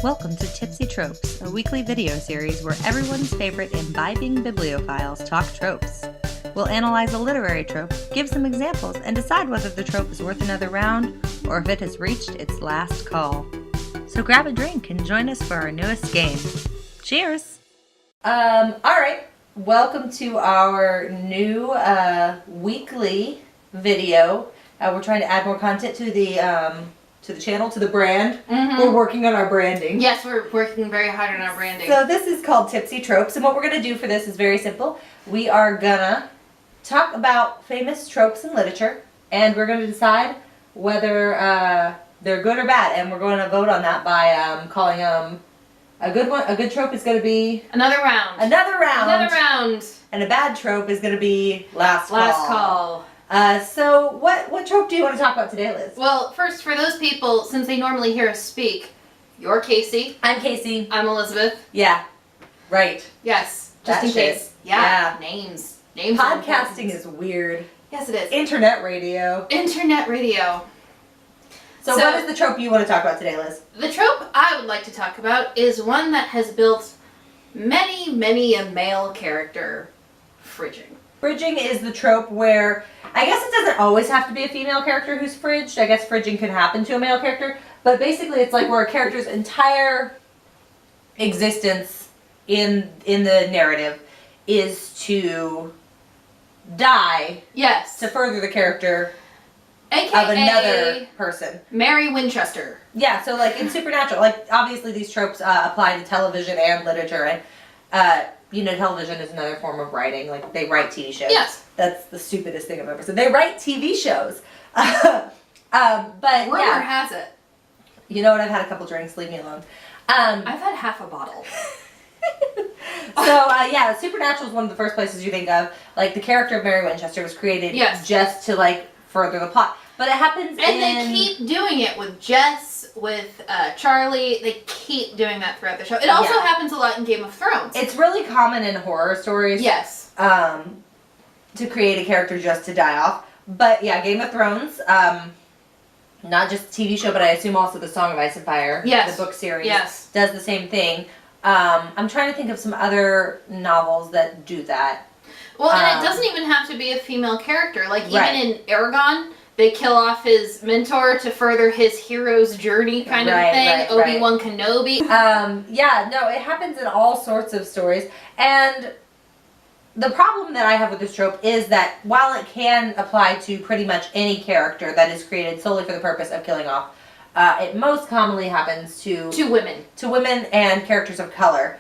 Welcome to Tipsy Tropes, a weekly video series where everyone's favorite imbibing bibliophiles talk tropes. We'll analyze a literary trope, give some examples, and decide whether the trope is worth another round or if it has reached its last call. So grab a drink and join us for our newest game. Cheers! Alright. Welcome to our new weekly video. We're trying to add more content to the channel, to the brand. Mm-hmm. We're working on our branding. Yes, we're working very hard on our branding. So this is called Tipsy Tropes, and what we're going to do for this is very simple. We are gonna talk about famous tropes in literature, and we're going to decide whether they're good or bad, and we're going to vote on that by calling them a good one. A good trope is going to be Another round. And a bad trope is going to be last call. So what trope do you want to talk about today, Liz? Well, first, for those people, since they normally hear us speak, you're Casey. I'm Casey. I'm Elizabeth. Yeah. Right. Yes. Just That in shit. case. Yeah. Names. Names. are Podcasting important. is weird. Yes, it is. Internet radio. Internet radio. So what is the trope you want to talk about today, Liz? The trope I would like to talk about is one that has built many a male character fridging. Fridging is the trope where, I guess it doesn't always have to be a female character who's fridged. I guess fridging can happen to a male character. But basically it's like where a character's entire existence in the narrative is to die. Yes. To further the character AKA of another person. Mary Winchester. Yeah, so like in Supernatural, like obviously these tropes apply to television and literature, and television is another form of writing. Like they write TV shows. Yes. That's the stupidest thing I've ever said. They write TV shows. But Rumor has it. You know what? I've had a couple drinks. Leave me alone. I've had half a bottle. So Supernatural is one of the first places you think of. Like the character of Mary Winchester was created just to like further the plot. But it happens they keep doing it with Jess, with Charlie. They keep doing that throughout the show. It also happens a lot in Game of Thrones. It's really common in horror stories. Yes. To create a character just to die off. But yeah, Game of Thrones, not just the TV show, but I assume also the Song of Ice and Fire, the book series, does the same thing. I'm trying to think of some other novels that do that. Well, and it doesn't even have to be a female character. Like, even in Aragon, they kill off his mentor to further his hero's journey kind of thing. Obi-Wan Kenobi. It happens in all sorts of stories. And the problem that I have with this trope is that while it can apply to pretty much any character that is created solely for the purpose of killing off, it most commonly happens to women. To women and characters of color.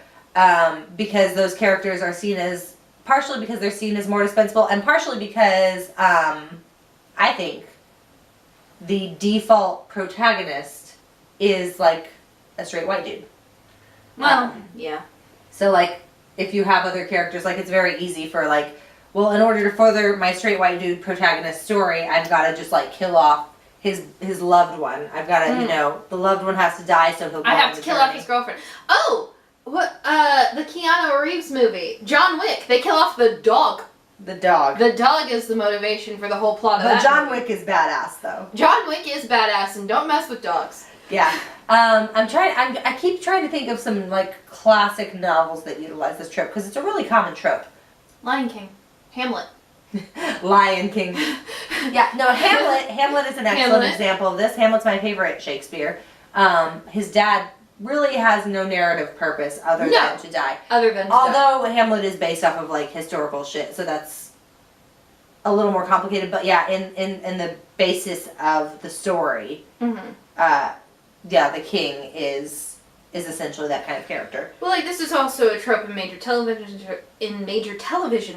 Because those characters are seen as... Partially because they're seen as more dispensable, and partially because I think the default protagonist is like a straight white dude. Well, yeah. So like, if you have other characters, like it's very easy for like, well, in order to further my straight white dude protagonist story, I've got to just like kill off his loved one. I've got to, the loved one has to die, so he'll go I have to kill off his girlfriend. Oh! What, the Keanu Reeves movie, John Wick, they kill off the dog. The dog. The dog is the motivation for the whole plot of that John movie. Wick is badass, though. John Wick is badass, and don't mess with dogs. Yeah. I keep trying to think of some, like, classic novels that utilize this trope, because it's a really common trope. Lion King. Hamlet. Lion King. Yeah, no, Hamlet is an excellent example of this. Hamlet's my favorite Shakespeare. His dad really has no narrative purpose other than to die. Although Hamlet is based off of like historical shit, so that's a little more complicated. But yeah, in the basis of the story, the king is essentially that kind of character. Well, like this is also a trope in major television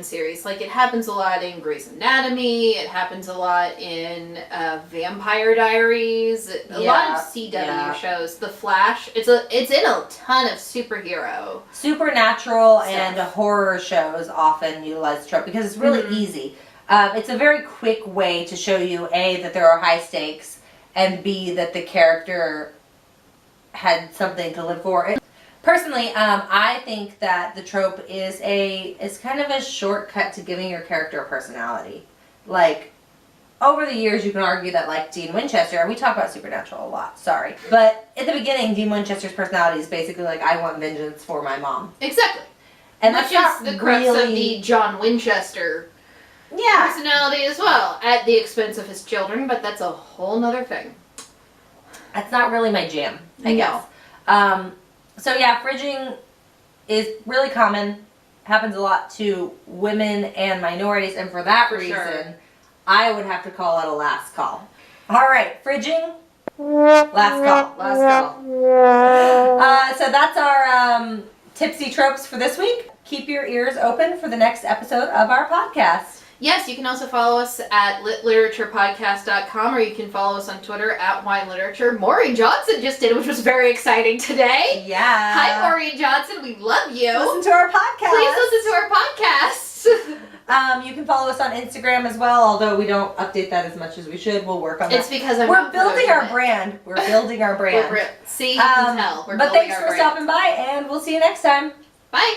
series. Like it happens a lot in Grey's Anatomy. It happens a lot in Vampire Diaries. A lot of CW shows. The Flash. It's in a ton of Supernatural and horror shows often utilize the trope because it's really easy. It's a very quick way to show you A, that there are high stakes, and B, that the character had something to live for. Personally, I think that the trope is kind of a shortcut to giving your character a personality. Like, over the years, you can argue that, like, Dean Winchester, and we talk about Supernatural a lot, sorry. But at the beginning, Dean Winchester's personality is basically like, I want vengeance for my mom. Exactly. And which that's is not the crux really... of the John Winchester personality as well, at the expense of his children, but that's a whole nother thing. That's not really my jam, I guess. So yeah, fridging is really common, happens a lot to women and minorities, and for that reason, I would have to call it a last call. All right, fridging, last call. So that's our Tipsy Tropes for this week. Keep your ears open for the next episode of our podcast. Yes, you can also follow us at litliteraturepodcast.com, or you can follow us on Twitter at WineLiterature. Maureen Johnson just did, which was very exciting today. Yeah. Hi, Maureen Johnson. We love you. Listen to our podcast. Please listen to our podcast. You can follow us on Instagram as well, although we don't update that as much as we should. We'll work on that. It's because we're building our brand. We're building our brand. See, you can tell. But thanks for stopping by, and we'll see you next time. Bye.